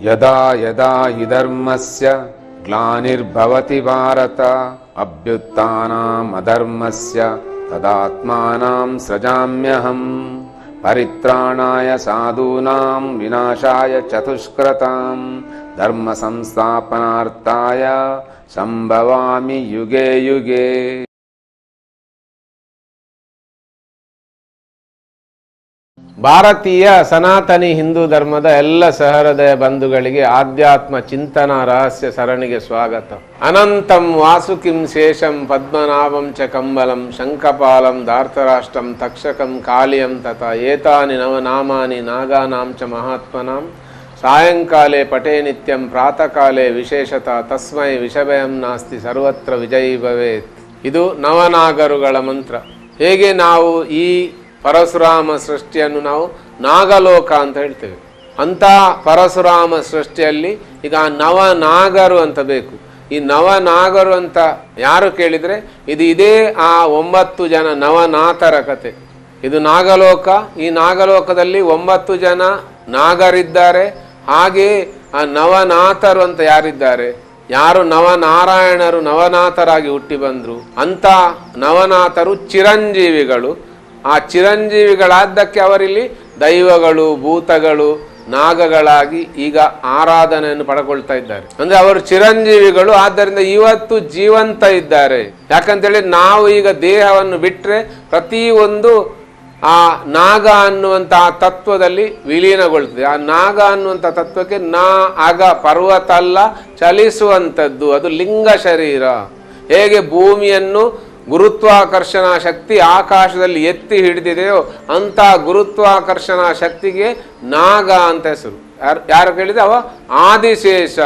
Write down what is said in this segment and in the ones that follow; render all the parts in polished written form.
ಯದಾ ಯದಾ ಹಿ ಧರ್ಮಸ್ಯ ಗ್ಲಾನಿರ್ಭವತಿ ಭಾರತ ಅಭ್ಯುತ್ಥಾನಂ ಅಧರ್ಮಸ್ಯ ತದಾತ್ಮಾನಂ ಸೃಜಾಮ್ಯಹಂ ಪರಿತ್ರಾಣಾಯ ಸಾಧೂನಾಂ ವಿನಾಶಾಯ ಚತುಷ್ಕೃತಾಂ ಧರ್ಮ ಸಂಸ್ಥಾಪನಾರ್ಥಾಯ ಸಂಭವಾಮಿ ಯುಗೆ ಯುಗೆ. ಭಾರತೀಯ ಸನಾತನಿ ಹಿಂದೂ ಧರ್ಮದ ಎಲ್ಲ ಸಹೃದಯ ಬಂಧುಗಳಿಗೆ ಆಧ್ಯಾತ್ಮ ಚಿಂತನ ರಹಸ್ಯ ಸರಣಿಗೆ ಸ್ವಾಗತ. ಅನಂತಂ ವಾಸುಕಿಂ ಶೇಷಂ ಪದ್ಮನಾಭಂ ಚ ಕಂಬಲಂ ಶಂಖಪಾಲಂ ಧಾರ್ತರಾಷ್ಟ್ರಂ ತಕ್ಷಕಂ ಕಾಳಿಯಂ ತಥಾ ಏತಾನಿ ನವನಾಮಾನಿ ನಾಗಾನಾಂ ಚ ಮಹಾತ್ಮನಾಂ ಸಾಯಂಕಾಲೇ ಪಟೇ ನಿತ್ಯಂ ಪ್ರಾತಃಕಾಲೇ ವಿಶೇಷತಃ ತಸ್ಮೈ ವಿಷಭಯಂ ನಾಸ್ತಿ ಸರ್ವತ್ರ ವಿಜಯೀ ಭವೇತ್. ಇದು ನವನಾಗರುಗಳ ಮಂತ್ರ. ಹೇಗೆ ನಾವು ಈ ಪರಶುರಾಮ ಸೃಷ್ಟಿಯನ್ನು ನಾವು ನಾಗಲೋಕ ಅಂತ ಹೇಳ್ತೇವೆ. ಅಂಥ ಪರಶುರಾಮ ಸೃಷ್ಟಿಯಲ್ಲಿ ಈಗ ನವನಾಗರು ಅಂತ ಬೇಕು. ಈ ನವನಾಗರು ಅಂತ ಯಾರು ಕೇಳಿದರೆ ಇದೇ ಆ 9 ಜನ ನವನಾಥರ ಕತೆ. ಇದು ನಾಗಲೋಕ. ಈ ನಾಗಲೋಕದಲ್ಲಿ 9 ಜನ ನಾಗರಿದ್ದಾರೆ. ಹಾಗೆ ಆ ನವನಾಥರು ಅಂತ ಯಾರಿದ್ದಾರೆ, ಯಾರು ನವನಾರಾಯಣರು ನವನಾಥರಾಗಿ ಹುಟ್ಟಿ ಬಂದರು ಅಂಥ ನವನಾಥರು ಚಿರಂಜೀವಿಗಳು. ಆ ಚಿರಂಜೀವಿಗಳಾದ್ದಕ್ಕೆ ಅವರಿಲ್ಲಿ ದೈವಗಳು ಭೂತಗಳು ನಾಗಗಳಾಗಿ ಈಗ ಆರಾಧನೆಯನ್ನು ಪಡ್ಕೊಳ್ತಾ ಇದ್ದಾರೆ. ಅಂದ್ರೆ ಅವರು ಚಿರಂಜೀವಿಗಳು. ಆದ್ದರಿಂದ ಇವತ್ತು ಜೀವಂತ ಇದ್ದಾರೆ. ಯಾಕಂತೇಳಿ ನಾವು ಈಗ ದೇಹವನ್ನು ಬಿಟ್ಟರೆ ಪ್ರತಿಯೊಂದು ಆ ನಾಗ ಅನ್ನುವಂಥ ತತ್ವದಲ್ಲಿ ವಿಲೀನಗೊಳ್ತದೆ. ಆ ನಾಗ ಅನ್ನುವಂಥ ತತ್ವಕ್ಕೆ ಅಗ ಪರ್ವತ ಅಲ್ಲ, ಚಲಿಸುವಂಥದ್ದು. ಅದು ಲಿಂಗ ಶರೀರ. ಹೇಗೆ ಭೂಮಿಯನ್ನು ಗುರುತ್ವಾಕರ್ಷಣಾ ಶಕ್ತಿ ಆಕಾಶದಲ್ಲಿ ಎತ್ತಿ ಹಿಡಿದಿದೆಯೋ ಅಂಥ ಗುರುತ್ವಾಕರ್ಷಣಾ ಶಕ್ತಿಗೆ ನಾಗ ಅಂತ ಹೆಸರು. ಯಾರು ಕೇಳಿದೆ ಅವ ಆದಿಶೇಷ.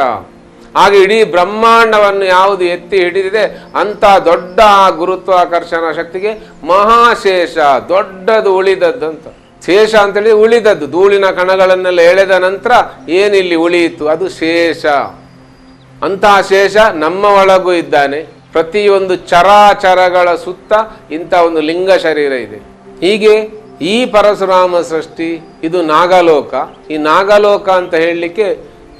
ಹಾಗೆ ಇಡೀ ಬ್ರಹ್ಮಾಂಡವನ್ನು ಯಾವುದು ಎತ್ತಿ ಹಿಡಿದಿದೆ ಅಂಥ ದೊಡ್ಡ ಗುರುತ್ವಾಕರ್ಷಣಾ ಶಕ್ತಿಗೆ ಮಹಾಶೇಷ, ದೊಡ್ಡದು ಉಳಿದದ್ದು ಅಂತ. ಶೇಷ ಅಂತೇಳಿ ಉಳಿದದ್ದು, ಧೂಳಿನ ಕಣಗಳನ್ನೆಲ್ಲ ಎಳೆದ ನಂತರ ಏನಿಲ್ಲಿ ಉಳಿಯಿತು ಅದು ಶೇಷ. ಅಂತಹ ಶೇಷ ನಮ್ಮ ಒಳಗೂ ಇದ್ದಾನೆ. ಪ್ರತಿಯೊಂದು ಚರಾಚರಗಳ ಸುತ್ತ ಇಂಥ ಒಂದು ಲಿಂಗ ಶರೀರ ಇದೆ. ಹೀಗೆ ಈ ಪರಶುರಾಮ ಸೃಷ್ಟಿ ಇದು ನಾಗಲೋಕ. ಈ ನಾಗಲೋಕ ಅಂತ ಹೇಳಲಿಕ್ಕೆ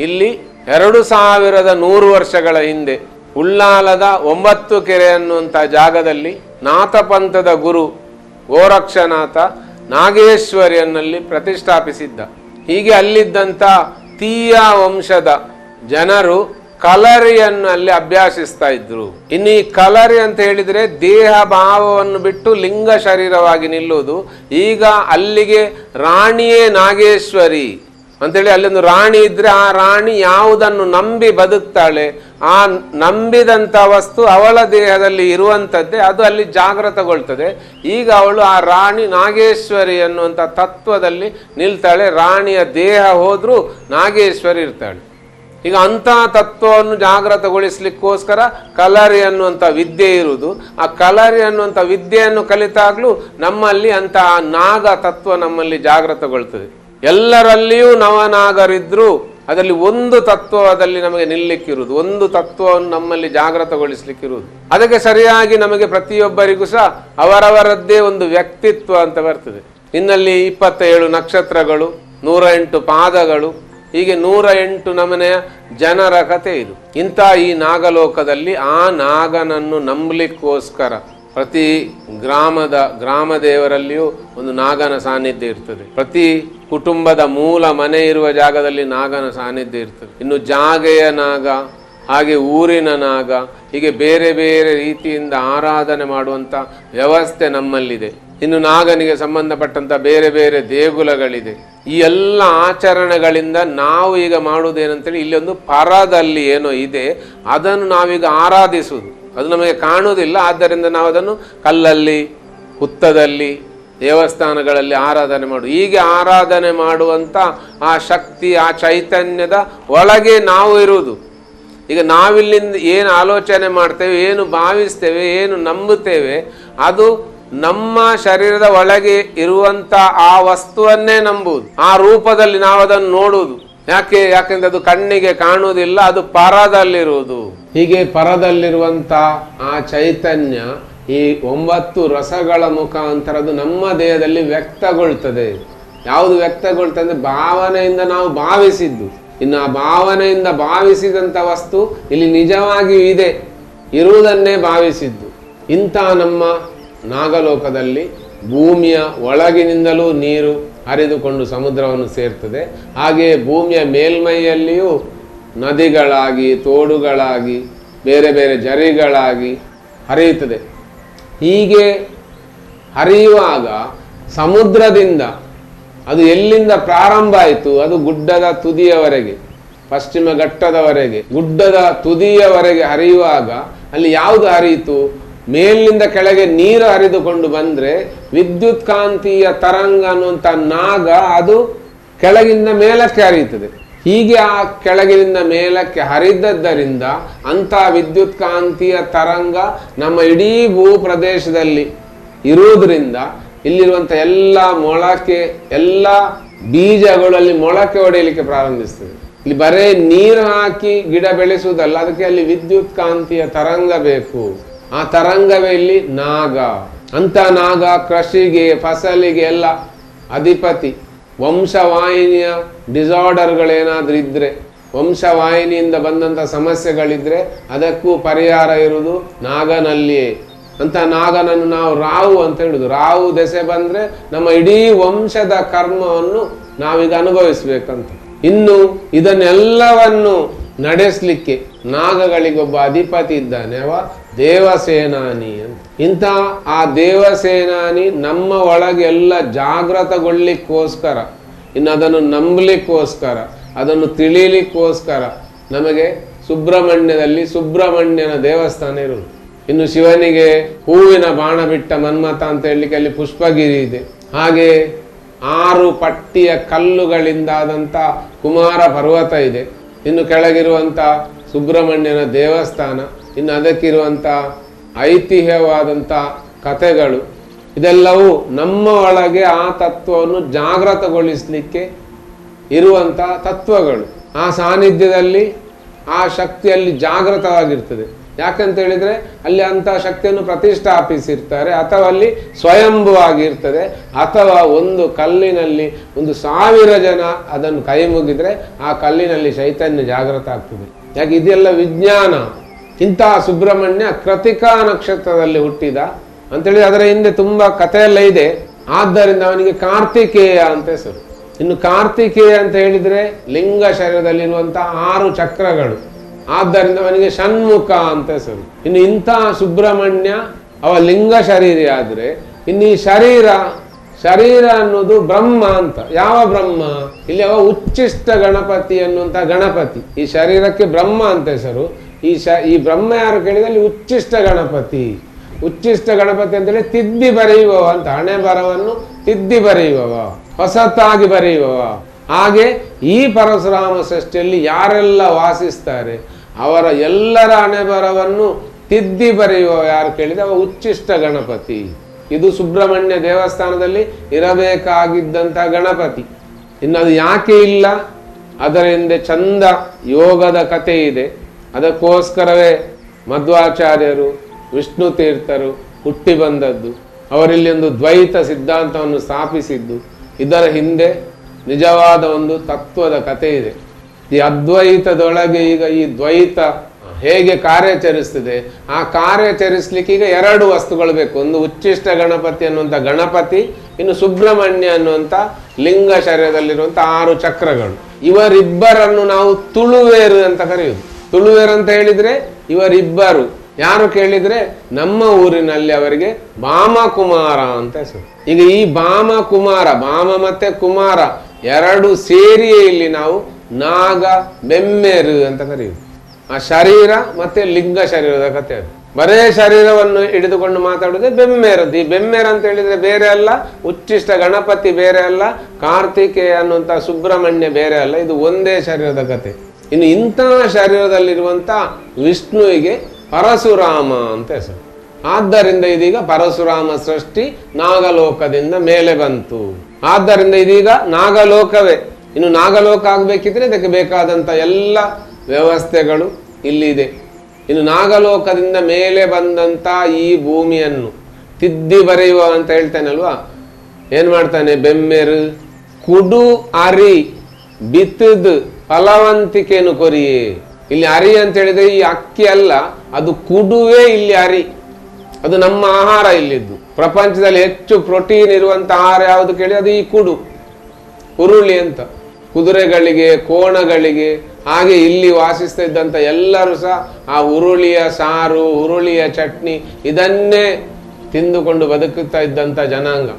ಇಲ್ಲಿ 2100 ವರ್ಷಗಳ ಹಿಂದೆ ಉಳ್ಳಾಲದ 9 ಕೆರೆ ಅನ್ನುವಂಥ ಜಾಗದಲ್ಲಿ ನಾಥಪಂಥದ ಗುರು ಗೋರಕ್ಷನಾಥ ನಾಗೇಶ್ವರಿಯನ್ನಲ್ಲಿ ಪ್ರತಿಷ್ಠಾಪಿಸಿದ್ದ. ಹೀಗೆ ಅಲ್ಲಿದ್ದಂಥ ತೀಯ ವಂಶದ ಜನರು ಕಲರಿಯನ್ನು ಅಲ್ಲಿ ಅಭ್ಯಾಸಿಸ್ತಾ ಇದ್ರು. ಇನ್ನು ಈ ಕಲರಿ ಅಂತ ಹೇಳಿದ್ರೆ ದೇಹ ಭಾವವನ್ನು ಬಿಟ್ಟು ಲಿಂಗ ಶರೀರವಾಗಿ ನಿಲ್ಲುವುದು. ಈಗ ಅಲ್ಲಿಗೆ ರಾಣಿಯೇ ನಾಗೇಶ್ವರಿ ಅಂತೇಳಿ ಅಲ್ಲೊಂದು ರಾಣಿ ಇದ್ರೆ ಆ ರಾಣಿ ಯಾವುದನ್ನು ನಂಬಿ ಬದುಕ್ತಾಳೆ ಆ ನಂಬಿದಂಥ ವಸ್ತು ಅವಳ ದೇಹದಲ್ಲಿ ಇರುವಂಥದ್ದೇ ಅದು ಅಲ್ಲಿ ಜಾಗೃತಗೊಳ್ತದೆ. ಈಗ ಅವಳು ಆ ರಾಣಿ ನಾಗೇಶ್ವರಿ ಅನ್ನುವಂಥ ತತ್ವದಲ್ಲಿ ನಿಲ್ತಾಳೆ. ರಾಣಿಯ ದೇಹ ಹೋದ್ರೂ ನಾಗೇಶ್ವರಿ ಇರ್ತಾಳೆ. ಈಗ ಅಂಥ ತತ್ವವನ್ನು ಜಾಗೃತಗೊಳಿಸ್ಲಿಕ್ಕೋಸ್ಕರ ಕಲರಿ ಅನ್ನುವಂಥ ವಿದ್ಯೆ ಇರುವುದು. ಆ ಕಲರಿ ಅನ್ನುವಂಥ ವಿದ್ಯೆಯನ್ನು ಕಲಿತಾಗ್ಲೂ ನಮ್ಮಲ್ಲಿ ಅಂತ ನಾಗ ತತ್ವ ನಮ್ಮಲ್ಲಿ ಜಾಗೃತಗೊಳ್ತದೆ. ಎಲ್ಲರಲ್ಲಿಯೂ ನವನಾಗರಿದ್ರು ಅದರಲ್ಲಿ ಒಂದು ತತ್ವದಲ್ಲಿ ನಮಗೆ ನಿಲ್ಲಿಕ್ಕಿರುವುದು, ಒಂದು ತತ್ವವನ್ನು ನಮ್ಮಲ್ಲಿ ಜಾಗೃತಗೊಳಿಸ್ಲಿಕ್ಕಿರುವುದು. ಅದಕ್ಕೆ ಸರಿಯಾಗಿ ನಮಗೆ ಪ್ರತಿಯೊಬ್ಬರಿಗೂ ಸಹ ಅವರವರದ್ದೇ ಒಂದು ವ್ಯಕ್ತಿತ್ವ ಅಂತ ಬರ್ತದೆ. ಇನ್ನಲ್ಲಿ 27 ನಕ್ಷತ್ರಗಳು, 108 ಪಾದಗಳು, ಹೀಗೆ 108 ನಮನೆಯ ಜನರ ಕಥೆ ಇದು. ಇಂಥ ಈ ನಾಗಲೋಕದಲ್ಲಿ ಆ ನಾಗನನ್ನು ನಂಬಲಿಕ್ಕೋಸ್ಕರ ಪ್ರತಿ ಗ್ರಾಮ ದೇವರಲ್ಲಿಯೂ ಒಂದು ನಾಗನ ಸಾನ್ನಿಧ್ಯ ಇರ್ತದೆ. ಪ್ರತಿ ಕುಟುಂಬದ ಮೂಲ ಮನೆ ಇರುವ ಜಾಗದಲ್ಲಿ ನಾಗನ ಸಾನ್ನಿಧ್ಯ ಇರ್ತದೆ. ಇನ್ನು ಜಾಗೆಯ ನಾಗ, ಹಾಗೆ ಊರಿನ ನಾಗ, ಹೀಗೆ ಬೇರೆ ಬೇರೆ ರೀತಿಯಿಂದ ಆರಾಧನೆ ಮಾಡುವಂಥ ವ್ಯವಸ್ಥೆ ನಮ್ಮಲ್ಲಿದೆ. ಇನ್ನು ನಾಗನಿಗೆ ಸಂಬಂಧಪಟ್ಟಂಥ ಬೇರೆ ಬೇರೆ ದೇಗುಲಗಳಿದೆ. ಈ ಎಲ್ಲ ಆಚರಣೆಗಳಿಂದ ನಾವು ಈಗ ಮಾಡುವುದೇನಂತೇಳಿ ಇಲ್ಲಿ ಒಂದು ಪರದಲ್ಲಿ ಏನೋ ಇದೆ, ಅದನ್ನು ನಾವೀಗ ಆರಾಧಿಸುವುದು. ಅದು ನಮಗೆ ಕಾಣುವುದಿಲ್ಲ. ಆದ್ದರಿಂದ ನಾವು ಅದನ್ನು ಕಲ್ಲಲ್ಲಿ, ಹುತ್ತದಲ್ಲಿ, ದೇವಸ್ಥಾನಗಳಲ್ಲಿ ಆರಾಧನೆ ಮಾಡುವುದು. ಹೀಗೆ ಆರಾಧನೆ ಮಾಡುವಂಥ ಆ ಶಕ್ತಿ, ಆ ಚೈತನ್ಯದ ಒಳಗೆ ನಾವು ಇರುವುದು. ಈಗ ನಾವಿಲ್ಲಿಂದ ಏನು ಆಲೋಚನೆ ಮಾಡ್ತೇವೆ, ಏನು ಭಾವಿಸ್ತೇವೆ, ಏನು ನಂಬುತ್ತೇವೆ, ಅದು ನಮ್ಮ ಶರೀರದ ಒಳಗೆ ಇರುವಂಥ ಆ ವಸ್ತುವನ್ನೇ ನಂಬುವುದು. ಆ ರೂಪದಲ್ಲಿ ನಾವು ಅದನ್ನು ನೋಡುವುದು. ಯಾಕೆಂದ್ರೆ ಅದು ಕಣ್ಣಿಗೆ ಕಾಣುವುದಿಲ್ಲ, ಅದು ಪರದಲ್ಲಿರುವುದು. ಹೀಗೆ ಪರದಲ್ಲಿರುವಂಥ ಆ ಚೈತನ್ಯ ಈ 9 ರಸಗಳ ಮುಖಾಂತರ ಅದು ನಮ್ಮ ದೇಹದಲ್ಲಿ ವ್ಯಕ್ತಗೊಳ್ತದೆ. ಯಾವುದು ವ್ಯಕ್ತಗೊಳ್ತದೆ? ಭಾವನೆಯಿಂದ ನಾವು ಭಾವಿಸಿದ್ದು. ಇನ್ನು ಆ ಭಾವನೆಯಿಂದ ಭಾವಿಸಿದಂಥ ವಸ್ತು ಇಲ್ಲಿ ನಿಜವಾಗಿಯೂ ಇದೆ, ಇರುವುದನ್ನೇ ಭಾವಿಸಿದ್ದು. ಇಂಥ ನಮ್ಮ ನಾಗಲೋಕದಲ್ಲಿ ಭೂಮಿಯ ಒಳಗಿನಿಂದಲೂ ನೀರು ಹರಿದುಕೊಂಡು ಸಮುದ್ರವನ್ನು ಸೇರ್ತದೆ. ಹಾಗೆಯೇ ಭೂಮಿಯ ಮೇಲ್ಮೈಯಲ್ಲಿಯೂ ನದಿಗಳಾಗಿ, ತೋಡುಗಳಾಗಿ, ಬೇರೆ ಬೇರೆ ಝರಿಗಳಾಗಿ ಹರಿಯುತ್ತದೆ. ಹೀಗೆ ಹರಿಯುವಾಗ ಸಮುದ್ರದಿಂದ ಅದು ಎಲ್ಲಿಂದ ಪ್ರಾರಂಭ ಆಯಿತು, ಅದು ಗುಡ್ಡದ ತುದಿಯವರೆಗೆ, ಪಶ್ಚಿಮ ಘಟ್ಟದವರೆಗೆ, ಗುಡ್ಡದ ತುದಿಯವರೆಗೆ ಹರಿಯುವಾಗ ಅಲ್ಲಿ ಯಾವುದು ಹರಿಯಿತು? ಮೇಲಿನಿಂದ ಕೆಳಗೆ ನೀರು ಹರಿದುಕೊಂಡು ಬಂದರೆ ವಿದ್ಯುತ್ ಕಾಂತೀಯ ತರಂಗ ಅನ್ನುವಂಥ ನಾಗ ಅದು ಕೆಳಗಿಂದ ಮೇಲಕ್ಕೆ ಹರಿಯುತ್ತದೆ. ಹೀಗೆ ಆ ಕೆಳಗಿನಿಂದ ಮೇಲಕ್ಕೆ ಹರಿದದ್ದರಿಂದ ಅಂಥ ವಿದ್ಯುತ್ ಕಾಂತೀಯ ತರಂಗ ನಮ್ಮ ಇಡೀ ಭೂ ಪ್ರದೇಶದಲ್ಲಿ ಇರುವುದರಿಂದ ಇಲ್ಲಿರುವಂಥ ಎಲ್ಲ ಮೊಳಕೆ, ಎಲ್ಲ ಬೀಜಗಳಲ್ಲಿ ಮೊಳಕೆ ಹೊಡೆಯಲಿಕ್ಕೆ ಪ್ರಾರಂಭಿಸ್ತದೆ. ಇಲ್ಲಿ ಬರೇ ನೀರು ಹಾಕಿ ಗಿಡ ಬೆಳೆಸುವುದಲ್ಲ, ಅದಕ್ಕೆ ಅಲ್ಲಿ ವಿದ್ಯುತ್ ಕಾಂತೀಯ ತರಂಗ ಬೇಕು. ಆ ತರಂಗವೇ ಇಲ್ಲಿ ನಾಗ. ಅಂತ ನಾಗ ಕೃಷಿಗೆ, ಫಸಲಿಗೆ ಎಲ್ಲ ಅಧಿಪತಿ. ವಂಶವಾಹಿನಿಯ ಡಿಸಾರ್ಡರ್ಗಳೇನಾದ್ರೂ ಇದ್ರೆ, ವಂಶವಾಹಿನಿಯಿಂದ ಬಂದಂಥ ಸಮಸ್ಯೆಗಳಿದ್ರೆ ಅದಕ್ಕೂ ಪರಿಹಾರ ಇರುವುದು ನಾಗನಲ್ಲಿಯೇ. ಅಂತ ನಾಗನನ್ನು ನಾವು ರಾಹು ಅಂತ ಹೇಳುದು. ರಾಹು ದೆಸೆ ಬಂದ್ರೆ ನಮ್ಮ ಇಡೀ ವಂಶದ ಕರ್ಮವನ್ನು ನಾವೀಗ ಅನುಭವಿಸ್ಬೇಕಂತ. ಇನ್ನು ಇದನ್ನೆಲ್ಲವನ್ನು ನಡೆಸಲಿಕ್ಕೆ ನಾಗಗಳಿಗೊಬ್ಬ ಅಧಿಪತಿ ಇದ್ದಾನೆ, ಅವ ದೇವಸೇನಾನಿ ಅಂತ. ಇಂಥ ಆ ದೇವಸೇನಾನಿ ನಮ್ಮ ಒಳಗೆ ಎಲ್ಲ ಜಾಗೃತಗೊಳ್ಳಿಕ್ಕೋಸ್ಕರ, ಇನ್ನು ಅದನ್ನು ನಂಬಲಿಕ್ಕೋಸ್ಕರ, ಅದನ್ನು ತಿಳಿಲಿಕ್ಕೋಸ್ಕರ ನಮಗೆ ಸುಬ್ರಹ್ಮಣ್ಯದಲ್ಲಿ ಸುಬ್ರಹ್ಮಣ್ಯನ ದೇವಸ್ಥಾನ ಇರುವುದು. ಇನ್ನು ಶಿವನಿಗೆ ಹೂವಿನ ಬಾಣ ಬಿಟ್ಟ ಮನ್ಮಥ ಅಂತ ಹೇಳಲಿಕ್ಕೆ ಅಲ್ಲಿ ಪುಷ್ಪಗಿರಿ ಇದೆ. ಹಾಗೆ 6 ಪಟ್ಟಿಯ ಕಲ್ಲುಗಳಿಂದಾದಂಥ ಕುಮಾರ ಪರ್ವತ ಇದೆ. ಇನ್ನು ಕೆಳಗಿರುವಂಥ ಸುಬ್ರಹ್ಮಣ್ಯನ ದೇವಸ್ಥಾನ, ಇನ್ನು ಅದಕ್ಕಿರುವಂಥ ಐತಿಹ್ಯವಾದಂಥ ಕಥೆಗಳು, ಇದೆಲ್ಲವೂ ನಮ್ಮ ಒಳಗೆ ಆ ತತ್ವವನ್ನು ಜಾಗೃತಗೊಳಿಸಲಿಕ್ಕೆ ಇರುವಂಥ ತತ್ವಗಳು. ಆ ಸಾನ್ನಿಧ್ಯದಲ್ಲಿ ಆ ಶಕ್ತಿಯಲ್ಲಿ ಜಾಗೃತವಾಗಿರ್ತದೆ. ಯಾಕಂತ ಹೇಳಿದ್ರೆ ಅಲ್ಲಿ ಅಂಥ ಶಕ್ತಿಯನ್ನು ಪ್ರತಿಷ್ಠಾಪಿಸಿರ್ತಾರೆ, ಅಥವಾ ಅಲ್ಲಿ ಸ್ವಯಂಭುವಾಗಿರ್ತದೆ, ಅಥವಾ ಒಂದು ಕಲ್ಲಿನಲ್ಲಿ 1000 ಜನ ಅದನ್ನು ಕೈ ಮುಗಿದ್ರೆ ಆ ಕಲ್ಲಿನಲ್ಲಿ ಚೈತನ್ಯ ಜಾಗೃತ ಆಗ್ತದೆ. ಯಾಕೆ? ಇದೆಲ್ಲ ವಿಜ್ಞಾನ. ಇಂತಹ ಸುಬ್ರಹ್ಮಣ್ಯ ಕೃತಿಕಾ ನಕ್ಷತ್ರದಲ್ಲಿ ಹುಟ್ಟಿದ ಅಂತೇಳಿ ಅದರ ಹಿಂದೆ ತುಂಬಾ ಕಥೆಯೆಲ್ಲ ಇದೆ. ಆದ್ದರಿಂದ ಅವನಿಗೆ ಕಾರ್ತಿಕೇಯ ಅಂತ ಹೆಸರು. ಇನ್ನು ಕಾರ್ತಿಕೇಯ ಅಂತ ಹೇಳಿದ್ರೆ ಲಿಂಗ ಶರೀರದಲ್ಲಿರುವಂತಹ 6 ಚಕ್ರಗಳು, ಆದ್ದರಿಂದ ಅವನಿಗೆ ಷಣ್ಮುಖ ಅಂತ ಹೆಸರು. ಇನ್ನು ಇಂತಹ ಸುಬ್ರಹ್ಮಣ್ಯ ಅವ ಲಿಂಗ ಶರೀರಿ ಆದ್ರೆ, ಇನ್ನು ಈ ಶರೀರ ಅನ್ನೋದು ಬ್ರಹ್ಮ ಅಂತ. ಯಾವ ಬ್ರಹ್ಮ? ಇಲ್ಲಿ ಅವ ಉಚ್ಚಿಷ್ಟ ಗಣಪತಿ ಅನ್ನುವಂಥ ಗಣಪತಿ. ಈ ಶರೀರಕ್ಕೆ ಬ್ರಹ್ಮ ಅಂತ ಹೆಸರು. ಈ ಬ್ರಹ್ಮ ಯಾರು ಕೇಳಿದ್ರೆ ಅಲ್ಲಿ ಉಚ್ಚಿಷ್ಟ ಗಣಪತಿ. ಉಚ್ಚಿಷ್ಟ ಗಣಪತಿ ಅಂತೇಳಿ ತಿದ್ದಿ ಬರೆಯುವವ ಅಂತ, ಹಣೆ ಬರವನ್ನು ತಿದ್ದಿ ಬರೆಯುವವ, ಹೊಸತಾಗಿ ಬರೆಯುವವ. ಹಾಗೆ ಈ ಪರಶುರಾಮ ಸೃಷ್ಟಿಯಲ್ಲಿ ಯಾರೆಲ್ಲ ವಾಸಿಸ್ತಾರೆ ಅವರ ಎಲ್ಲರ ಹಣೆ ಬರವನ್ನು ತಿದ್ದಿ ಬರೆಯುವ ಯಾರು ಕೇಳಿದ್ರೆ ಅವ ಉಚ್ಚಿಷ್ಟ ಗಣಪತಿ. ಇದು ಸುಬ್ರಹ್ಮಣ್ಯ ದೇವಸ್ಥಾನದಲ್ಲಿ ಇರಬೇಕಾಗಿದ್ದಂಥ ಗಣಪತಿ. ಇನ್ನು ಅದು ಯಾಕೆ ಇಲ್ಲ, ಅದರ ಹಿಂದೆ ಚಂದ ಯೋಗದ ಕಥೆ ಇದೆ. ಅದಕ್ಕೋಸ್ಕರವೇ ಮಧ್ವಾಚಾರ್ಯರು, ವಿಷ್ಣು ತೀರ್ಥರು ಹುಟ್ಟಿ ಬಂದದ್ದು. ಅವರಲ್ಲಿ ಒಂದು ದ್ವೈತ ಸಿದ್ಧಾಂತವನ್ನು ಸ್ಥಾಪಿಸಿದ್ದು. ಇದರ ಹಿಂದೆ ನಿಜವಾದ ಒಂದು ತತ್ವದ ಕಥೆ ಇದೆ. ಈ ಅದ್ವೈತದೊಳಗೆ ಈಗ ಈ ದ್ವೈತ ಹೇಗೆ ಕಾರ್ಯಾಚರಿಸ್ತದೆ, ಆ ಕಾರ್ಯಾಚರಿಸ್ಲಿಕ್ಕೆ ಈಗ 2 ವಸ್ತುಗಳು ಬೇಕು. ಒಂದು ಉಚ್ಚಿಷ್ಟ ಗಣಪತಿ ಅನ್ನುವಂಥ ಗಣಪತಿ, ಇನ್ನು ಸುಬ್ರಹ್ಮಣ್ಯ ಅನ್ನುವಂಥ ಲಿಂಗ ಶರೀರದಲ್ಲಿರುವಂಥ 6 ಚಕ್ರಗಳು. ಇವರಿಬ್ಬರನ್ನು ನಾವು ತುಳುವೇರು ಅಂತ ಕರೆಯುವುದು. ತುಳುವೇರು ಅಂತ ಹೇಳಿದ್ರೆ ಇವರಿಬ್ಬರು ಯಾರು ಕೇಳಿದ್ರೆ ನಮ್ಮ ಊರಿನಲ್ಲಿ ಅವರಿಗೆ ಭಾಮಕುಮಾರ ಅಂತ ಹೆಸರು. ಈಗ ಈ ಭಾಮಕುಮಾರ, ಭಾಮ ಮತ್ತೆ ಕುಮಾರ 2 ಸೇರಿಯೇ ಇಲ್ಲಿ ನಾವು ನಾಗ ಬೆಮ್ಮೇರು ಅಂತ ಕರೆಯುವುದು. ಆ ಶರೀರ ಮತ್ತೆ ಲಿಂಗ ಶರೀರದ ಕಥೆ ಅದು. ಬರೇ ಶರೀರವನ್ನು ಹಿಡಿದುಕೊಂಡು ಮಾತಾಡುವುದೇ ಬೆಮ್ಮೇರದ್ದು. ಈ ಬೆಮ್ಮೇರು ಅಂತ ಹೇಳಿದ್ರೆ ಬೇರೆ ಅಲ್ಲ, ಉಚ್ಚಿಷ್ಟ ಗಣಪತಿ ಬೇರೆ ಅಲ್ಲ, ಕಾರ್ತಿಕೇಯ ಅನ್ನುವಂಥ ಸುಬ್ರಹ್ಮಣ್ಯ ಬೇರೆ ಅಲ್ಲ. ಇದು ಒಂದೇ ಶರೀರದ ಕಥೆ. ಇನ್ನು ಇಂತಹ ಶರೀರದಲ್ಲಿರುವಂಥ ವಿಷ್ಣುವಿಗೆ ಪರಶುರಾಮ ಅಂತ ಹೆಸರು. ಆದ್ದರಿಂದ ಇದೀಗ ಪರಶುರಾಮ ಸೃಷ್ಟಿ ನಾಗಲೋಕದಿಂದ ಮೇಲೆ ಬಂತು. ಆದ್ದರಿಂದ ಇದೀಗ ನಾಗಲೋಕವೇ. ಇನ್ನು ನಾಗಲೋಕ ಆಗಬೇಕಿದ್ರೆ ಇದಕ್ಕೆ ಬೇಕಾದಂಥ ಎಲ್ಲ ವ್ಯವಸ್ಥೆಗಳು ಇಲ್ಲಿದೆ. ಇನ್ನು ನಾಗಲೋಕದಿಂದ ಮೇಲೆ ಬಂದಂಥ ಈ ಭೂಮಿಯನ್ನು ತಿದ್ದಿ ಬರೆಯುವ ಅಂತ ಹೇಳ್ತಾನಲ್ವಾ, ಏನು ಮಾಡ್ತಾನೆ? ಬೆಮ್ಮೆರು ಕುಡು ಅರಿ ಬಿತ್ತದು ಫಲವಂತಿಕೆಯನ್ನು ಕೊರಿಯೇ. ಇಲ್ಲಿ ಅರಿ ಅಂತ ಹೇಳಿದ್ರೆ ಈ ಅಕ್ಕಿ ಅಲ್ಲ, ಅದು ಕುಡುವೆ ಇಲ್ಲಿ ಅರಿ. ಅದು ನಮ್ಮ ಆಹಾರ ಇಲ್ಲಿದ್ದು. ಪ್ರಪಂಚದಲ್ಲಿ ಹೆಚ್ಚು ಪ್ರೋಟೀನ್ ಇರುವಂತ ಆಹಾರ ಯಾವುದು ಕೇಳಿ, ಅದು ಈ ಕುಡು, ಹುರುಳಿ ಅಂತ. ಕುದುರೆಗಳಿಗೆ, ಕೋಣಗಳಿಗೆ, ಹಾಗೆ ಇಲ್ಲಿ ವಾಸಿಸ್ತಾ ಇದ್ದಂತ ಎಲ್ಲರೂ ಸಹ ಆ ಹುರುಳಿಯ ಸಾರು, ಹುರುಳಿಯ ಚಟ್ನಿ ಇದನ್ನೇ ತಿಂದುಕೊಂಡು ಬದುಕುತ್ತಾ ಇದ್ದಂತ ಜನಾಂಗ.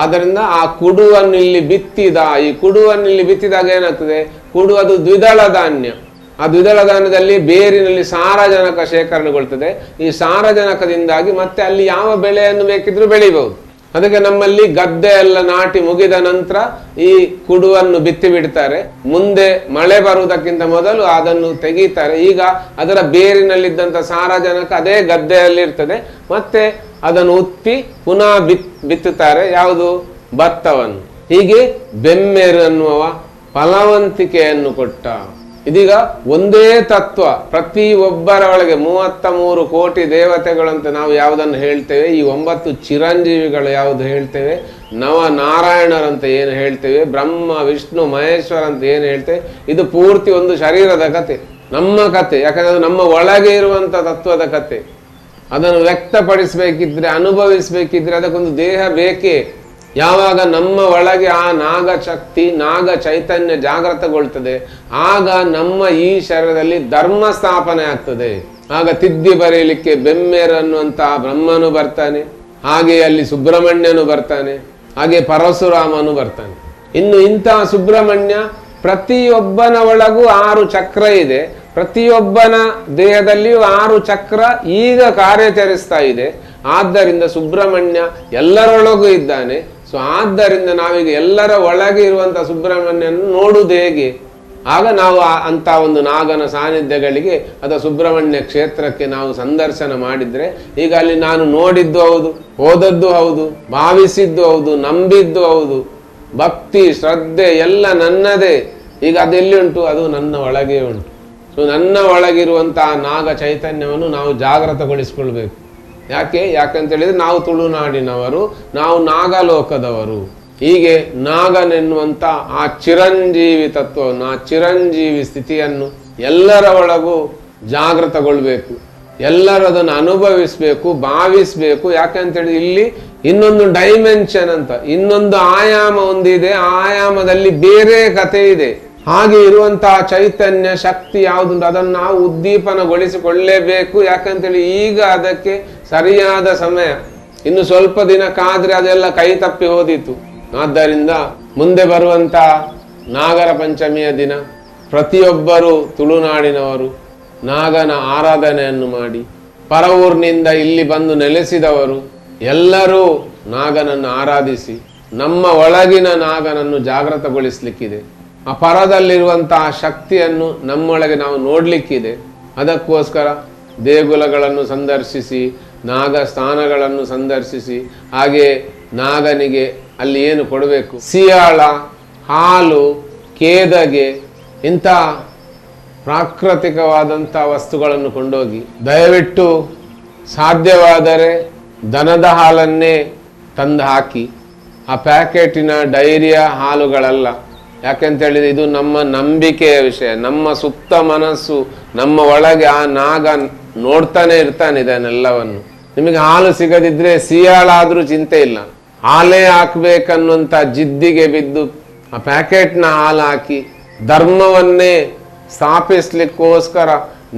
ಆದ್ದರಿಂದ ಆ ಕುಡುವನ್ನು ಇಲ್ಲಿ ಬಿತ್ತಿದ, ಈ ಕುಡುವನ್ನು ಇಲ್ಲಿ ಬಿತ್ತಿದಾಗ ಏನಾಗ್ತದೆ, ಕುಡು ಅದು ದ್ವಿದಳ ಧಾನ್ಯ. ಆ ದ್ವಿದಳ ಧಾನ್ಯದಲ್ಲಿ ಬೇರಿನಲ್ಲಿ ಸಾರಜನಕ ಶೇಖರಣೆಗೊಳ್ತದೆ. ಈ ಸಾರಜನಕದಿಂದಾಗಿ ಮತ್ತೆ ಅಲ್ಲಿ ಯಾವ ಬೆಳೆಯನ್ನು ಬೇಕಿದ್ರೂ ಬೆಳಿಬಹುದು. ಅದಕ್ಕೆ ನಮ್ಮಲ್ಲಿ ಗದ್ದೆ ಎಲ್ಲ ನಾಟಿ ಮುಗಿದ ನಂತರ ಈ ಕುಡುವನ್ನು ಬಿತ್ತಿ ಬಿಡ್ತಾರೆ. ಮುಂದೆ ಮಳೆ ಬರುವುದಕ್ಕಿಂತ ಮೊದಲು ಅದನ್ನು ತೆಗೀತಾರೆ. ಈಗ ಅದರ ಬೇರಿನಲ್ಲಿದ್ದಂಥ ಸಾರಜನಕ ಅದೇ ಗದ್ದೆಯಲ್ಲಿ ಇರ್ತದೆ. ಮತ್ತೆ ಅದನ್ನು ಉತ್ತಿ ಪುನಃ ಬಿತ್ತುತ್ತಾರೆ, ಯಾವುದು, ಭತ್ತವನ್ನು. ಹೀಗೆ ಬೆಮ್ಮೆರು ಅನ್ನುವ ಫಲವಂತಿಕೆಯನ್ನು ಕೊಟ್ಟ. ಇದೀಗ ಒಂದೇ ತತ್ವ ಪ್ರತಿ ಒಬ್ಬರ ಒಳಗೆ 33 ಕೋಟಿ ದೇವತೆಗಳಂತ ನಾವು ಯಾವುದನ್ನು ಹೇಳ್ತೇವೆ, ಈ 9 ಚಿರಂಜೀವಿಗಳು ಯಾವುದು ಹೇಳ್ತೇವೆ, ನವನಾರಾಯಣರಂತ ಏನು ಹೇಳ್ತೇವೆ, ಬ್ರಹ್ಮ ವಿಷ್ಣು ಮಹೇಶ್ವರ ಅಂತ ಏನು ಹೇಳ್ತೇವೆ, ಇದು ಪೂರ್ತಿ ಒಂದು ಶರೀರದ ಕತೆ, ನಮ್ಮ ಕತೆ. ಯಾಕಂದ್ರೆ ಅದು ನಮ್ಮ ಒಳಗೆ ಇರುವಂತ ತತ್ವದ ಕತೆ. ಅದನ್ನು ವ್ಯಕ್ತಪಡಿಸಬೇಕಿದ್ರೆ, ಅನುಭವಿಸಬೇಕಿದ್ರೆ ಅದಕ್ಕೊಂದು ದೇಹ ಬೇಕೇ. ಯಾವಾಗ ನಮ್ಮ ಒಳಗೆ ಆ ನಾಗ ಶಕ್ತಿ, ನಾಗ ಚೈತನ್ಯ ಜಾಗೃತಗೊಳ್ತದೆ, ಆಗ ನಮ್ಮ ಈ ಶರೀರದಲ್ಲಿ ಧರ್ಮ ಸ್ಥಾಪನೆ ಆಗ್ತದೆ. ಆಗ ತಿದ್ದಿ ಬರೆಯಲಿಕ್ಕೆ ಬೆಮ್ಮೆರು ಅನ್ನುವಂತಹ ಬ್ರಹ್ಮನು ಬರ್ತಾನೆ, ಹಾಗೆ ಅಲ್ಲಿ ಸುಬ್ರಹ್ಮಣ್ಯನು ಬರ್ತಾನೆ, ಹಾಗೆ ಪರಶುರಾಮನು ಬರ್ತಾನೆ. ಇನ್ನು ಇಂತಹ ಸುಬ್ರಹ್ಮಣ್ಯ ಪ್ರತಿಯೊಬ್ಬನ ಒಳಗೂ 6 ಚಕ್ರ ಇದೆ. ಪ್ರತಿಯೊಬ್ಬನ ದೇಹದಲ್ಲಿಯೂ 6 ಚಕ್ರ ಈಗ ಕಾರ್ಯಾಚರಿಸ್ತಾ ಇದೆ. ಆದ್ದರಿಂದ ಸುಬ್ರಹ್ಮಣ್ಯ ಎಲ್ಲರೊಳಗೂ ಇದ್ದಾನೆ. ಸೊ ಆದ್ದರಿಂದ ನಾವೀಗ ಎಲ್ಲರ ಒಳಗೆ ಇರುವಂತಹ ಸುಬ್ರಹ್ಮಣ್ಯನ ನೋಡುವುದು ಹೇಗೆ? ಆಗ ನಾವು ಅಂತ ಒಂದು ನಾಗನ ಸಾನ್ನಿಧ್ಯಗಳಿಗೆ ಅಥವಾ ಸುಬ್ರಹ್ಮಣ್ಯ ಕ್ಷೇತ್ರಕ್ಕೆ ನಾವು ಸಂದರ್ಶನ ಮಾಡಿದ್ರೆ, ಈಗ ಅಲ್ಲಿ ನಾನು ನೋಡಿದ್ದು ಹೌದು, ಹೋದದ್ದು ಹೌದು, ಭಾವಿಸಿದ್ದು ಹೌದು, ನಂಬಿದ್ದು ಹೌದು, ಭಕ್ತಿ ಶ್ರದ್ಧೆ ಎಲ್ಲ ನನ್ನದೇ. ಈಗ ಅದೆಲ್ಲಿ ಉಂಟು? ಅದು ನನ್ನ ಒಳಗೆ ಉಂಟು. ಸೊ ನನ್ನ ಒಳಗಿರುವಂತಹ ನಾಗ ಚೈತನ್ಯವನ್ನು ನಾವು ಜಾಗೃತಗೊಳಿಸಿಕೊಳ್ಬೇಕು. ಯಾಕಂತ ಹೇಳಿದ್ರೆ ನಾವು ತುಳುನಾಡಿನವರು, ನಾವು ನಾಗಲೋಕದವರು. ಹೀಗೆ ನಾಗನೆನ್ನುವಂತ ಆ ಚಿರಂಜೀವಿ ತತ್ವವನ್ನು, ಆ ಚಿರಂಜೀವಿ ಸ್ಥಿತಿಯನ್ನು ಎಲ್ಲರ ಒಳಗೂ ಜಾಗೃತಗೊಳ್ಬೇಕು. ಎಲ್ಲರೂ ಅದನ್ನು ಅನುಭವಿಸ್ಬೇಕು, ಭಾವಿಸ್ಬೇಕು. ಯಾಕಂತ ಹೇಳಿ ಇಲ್ಲಿ ಇನ್ನೊಂದು ಡೈಮೆನ್ಷನ್ ಅಂತ, ಇನ್ನೊಂದು ಆಯಾಮ ಒಂದಿದೆ. ಆ ಆಯಾಮದಲ್ಲಿ ಬೇರೆ ಕಥೆ ಇದೆ. ಹಾಗೆ ಇರುವಂತಹ ಚೈತನ್ಯ ಶಕ್ತಿ ಯಾವುದುಂಟು ಅದನ್ನು ನಾವು ಉದ್ದೀಪನಗೊಳಿಸಿಕೊಳ್ಳಲೇಬೇಕು. ಯಾಕಂತೇಳಿ ಈಗ ಅದಕ್ಕೆ ಸರಿಯಾದ ಸಮಯ. ಇನ್ನು ಸ್ವಲ್ಪ ದಿನ ಕಾದ್ರೆ ಅದೆಲ್ಲ ಕೈ ತಪ್ಪಿ ಹೋದಿತ್ತು. ಆದ್ದರಿಂದ ಮುಂದೆ ಬರುವಂತ ನಾಗರ ಪಂಚಮಿಯ ದಿನ ಪ್ರತಿಯೊಬ್ಬರು ತುಳುನಾಡಿನವರು ನಾಗನ ಆರಾಧನೆಯನ್ನು ಮಾಡಿ, ಪರ ಊರಿನಿಂದ ಇಲ್ಲಿ ಬಂದು ನೆಲೆಸಿದವರು ಎಲ್ಲರೂ ನಾಗನನ್ನು ಆರಾಧಿಸಿ ನಮ್ಮ ಒಳಗಿನ ನಾಗನನ್ನು ಜಾಗೃತಗೊಳಿಸ್ಲಿಕ್ಕಿದೆ. ಆ ಪರದಲ್ಲಿರುವಂತಹ ಶಕ್ತಿಯನ್ನು ನಮ್ಮೊಳಗೆ ನಾವು ನೋಡ್ಲಿಕ್ಕಿದೆ. ಅದಕ್ಕೋಸ್ಕರ ದೇಗುಲಗಳನ್ನು ಸಂದರ್ಶಿಸಿ, ನಾಗ ಸ್ಥಾನಗಳನ್ನು ಸಂದರ್ಶಿಸಿ, ಹಾಗೆ ನಾಗನಿಗೆ ಅಲ್ಲಿ ಏನು ಕೊಡಬೇಕು, ಸಿಯಾಳ, ಹಾಲು, ಕೇದಗೆ, ಇಂಥ ಪ್ರಾಕೃತಿಕವಾದಂಥ ವಸ್ತುಗಳನ್ನು ಕೊಂಡೋಗಿ ದಯವಿಟ್ಟು ಸಾಧ್ಯವಾದರೆ ದನದ ಹಾಲನ್ನೇ ತಂದು ಹಾಕಿ. ಆ ಪ್ಯಾಕೆಟಿನ ಡೈರಿಯ ಹಾಲುಗಳಲ್ಲ. ಯಾಕೆಂತೇಳಿದ್ರೆ ಇದು ನಮ್ಮ ನಂಬಿಕೆಯ ವಿಷಯ. ನಮ್ಮ ಸುಪ್ತ ಮನಸ್ಸು, ನಮ್ಮ ಒಳಗೆ ಆ ನಾಗ ನೋಡ್ತಾನೆ ಇರ್ತಾನೆ ಇದನ್ನೆಲ್ಲವನ್ನು. ನಿಮಗೆ ಹಾಲು ಸಿಗದಿದ್ರೆ ಸಿಯಾಳಾದ್ರೂ ಚಿಂತೆ ಇಲ್ಲ, ಹಾಲೇ ಹಾಕ್ಬೇಕನ್ನುವಂಥ ಜಿದ್ದಿಗೆ ಬಿದ್ದು ಆ ಪ್ಯಾಕೆಟ್ನ ಹಾಲು ಹಾಕಿ ಧರ್ಮವನ್ನೇ ಸ್ಥಾಪಿಸ್ಲಿಕ್ಕೋಸ್ಕರ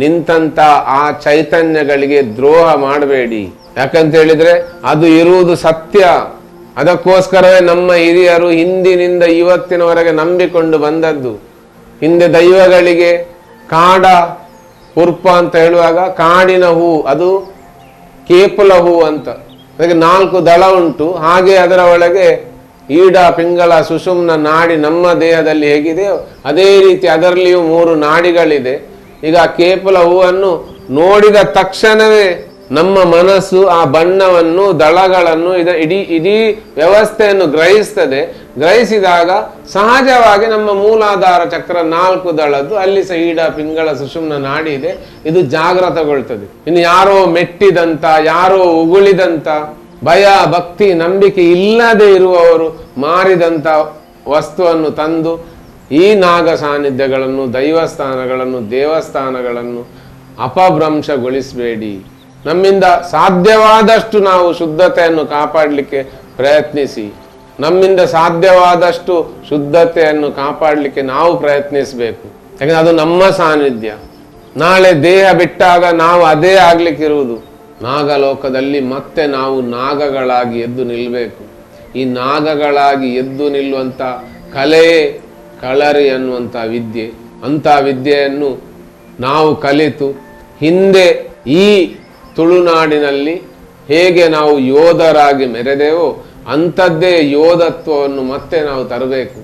ನಿಂತಂತ ಆ ಚೈತನ್ಯಗಳಿಗೆ ದ್ರೋಹ ಮಾಡಬೇಡಿ. ಯಾಕಂತ ಹೇಳಿದ್ರೆ ಅದು ಇರುವುದು ಸತ್ಯ. ಅದಕ್ಕೋಸ್ಕರವೇ ನಮ್ಮ ಹಿರಿಯರು ಹಿಂದಿನಿಂದ ಇವತ್ತಿನವರೆಗೆ ನಂಬಿಕೊಂಡು ಬಂದದ್ದು. ಹಿಂದೆ ದೈವಗಳಿಗೆ ಕಾಡ ಪುರ್ಪ ಅಂತ ಹೇಳುವಾಗ ಕಾಡಿನ ಹೂ, ಅದು ಕೇಪುಲ ಹೂ ಅಂತ, ಅದಕ್ಕೆ 4 ದಳ ಉಂಟು. ಹಾಗೆ ಅದರ ಒಳಗೆ ಈಡ, ಪಿಂಗಳ, ಸುಷುಮ್ನ ನಾಡಿ ನಮ್ಮ ದೇಹದಲ್ಲಿ ಹೇಗಿದೆಯೋ ಅದೇ ರೀತಿ ಅದರಲ್ಲಿಯೂ 3 ನಾಡಿಗಳಿದೆ. ಈಗ ಕೇಪುಲ ಹೂವನ್ನು ನೋಡಿದ ತಕ್ಷಣವೇ ನಮ್ಮ ಮನಸ್ಸು ಆ ಬಣ್ಣವನ್ನು, ದಳಗಳನ್ನು, ಇಡೀ ವ್ಯವಸ್ಥೆಯನ್ನು ಗ್ರಹಿಸ್ತದೆ. ಗ್ರಹಿಸಿದಾಗ ಸಹಜವಾಗಿ ನಮ್ಮ ಮೂಲಾಧಾರ ಚಕ್ರ 4 ದಳದ್ದು, ಅಲ್ಲಿ ಸಹ ಈಡ, ಪಿಂಗಳ, ಸುಷುಮ್ನ ನಾಡಿ ಇದೆ. ಇದು ಜಾಗೃತಗೊಳ್ತದೆ. ಇನ್ನು ಯಾರೋ ಮೆಟ್ಟಿದಂತ, ಯಾರೋ ಉಗುಳಿದಂತ, ಭಯ ಭಕ್ತಿ ನಂಬಿಕೆ ಇಲ್ಲದೆ ಇರುವವರು ಮಾರಿದಂತ ವಸ್ತುವನ್ನು ತಂದು ಈ ನಾಗ ಸಾನ್ನಿಧ್ಯಗಳನ್ನು, ದೈವಸ್ಥಾನಗಳನ್ನು, ದೇವಸ್ಥಾನಗಳನ್ನು ಅಪಭ್ರಂಶಗೊಳಿಸಬೇಡಿ. ನಮ್ಮಿಂದ ಸಾಧ್ಯವಾದಷ್ಟು ನಾವು ಶುದ್ಧತೆಯನ್ನು ಕಾಪಾಡಲಿಕ್ಕೆ ಪ್ರಯತ್ನಿಸಿ. ನಮ್ಮಿಂದ ಸಾಧ್ಯವಾದಷ್ಟು ಶುದ್ಧತೆಯನ್ನು ಕಾಪಾಡಲಿಕ್ಕೆ ನಾವು ಪ್ರಯತ್ನಿಸಬೇಕು. ಯಾಕಂದ್ರೆ ಅದು ನಮ್ಮ ಸಾನ್ನಿಧ್ಯ. ನಾಳೆ ದೇಹ ಬಿಟ್ಟಾಗ ನಾವು ಅದೇ ಆಗ್ಲಿಕ್ಕಿರುವುದು. ನಾಗಲೋಕದಲ್ಲಿ ಮತ್ತೆ ನಾವು ನಾಗಗಳಾಗಿ ಎದ್ದು ನಿಲ್ಲಬೇಕು. ಈ ನಾಗಗಳಾಗಿ ಎದ್ದು ನಿಲ್ಲುವಂಥ ಕಲೆಯೇ ಕಳರಿ ಅನ್ನುವಂಥ ವಿದ್ಯೆ. ಅಂಥ ವಿದ್ಯೆಯನ್ನು ನಾವು ಕಲಿತು ಹಿಂದೆ ಈ ತುಳುನಾಡಿನಲ್ಲಿ ಹೇಗೆ ನಾವು ಯೋಧರಾಗಿ ಮೆರೆದೆವೋ ಅಂಥದ್ದೇ ಯೋಧತ್ವವನ್ನು ಮತ್ತೆ ನಾವು ತರಬೇಕು.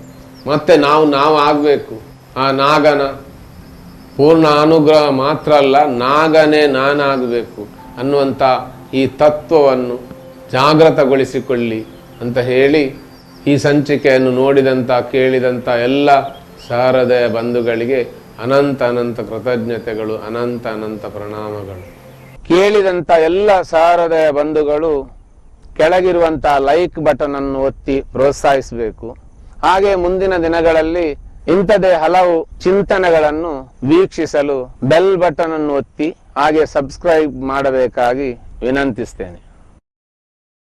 ಮತ್ತೆ ನಾವು ಆಗಬೇಕು. ಆ ನಾಗನ ಪೂರ್ಣ ಅನುಗ್ರಹ ಮಾತ್ರ ಅಲ್ಲ, ನಾಗನೇ ನಾನಾಗಬೇಕು ಅನ್ನುವಂಥ ಈ ತತ್ವವನ್ನು ಜಾಗೃತಗೊಳಿಸಿಕೊಳ್ಳಿ ಅಂತ ಹೇಳಿ ಈ ಸಂಚಿಕೆಯನ್ನು ನೋಡಿದಂಥ ಕೇಳಿದಂಥ ಎಲ್ಲ ಸಹೃದಯ ಬಂಧುಗಳಿಗೆ ಅನಂತ ಅನಂತ ಕೃತಜ್ಞತೆಗಳು, ಅನಂತ ಅನಂತ ಪ್ರಣಾಮಗಳು. ಕೇಳಿದಂಥ ಎಲ್ಲ ಸಹೃದಯ ಬಂಧುಗಳು ಕೆಳಗಿರುವಂಥ ಲೈಕ್ ಬಟನ್ ಅನ್ನು ಒತ್ತಿ ಪ್ರೋತ್ಸಾಹಿಸಬೇಕು. ಹಾಗೆ ಮುಂದಿನ ದಿನಗಳಲ್ಲಿ ಇಂಥದೇ ಹಲವು ಚಿಂತನೆಗಳನ್ನು ವೀಕ್ಷಿಸಲು ಬೆಲ್ ಬಟನ್ ಅನ್ನು ಒತ್ತಿ ಹಾಗೆ ಸಬ್ಸ್ಕ್ರೈಬ್ ಮಾಡಬೇಕಾಗಿ ವಿನಂತಿಸ್ತೇನೆ.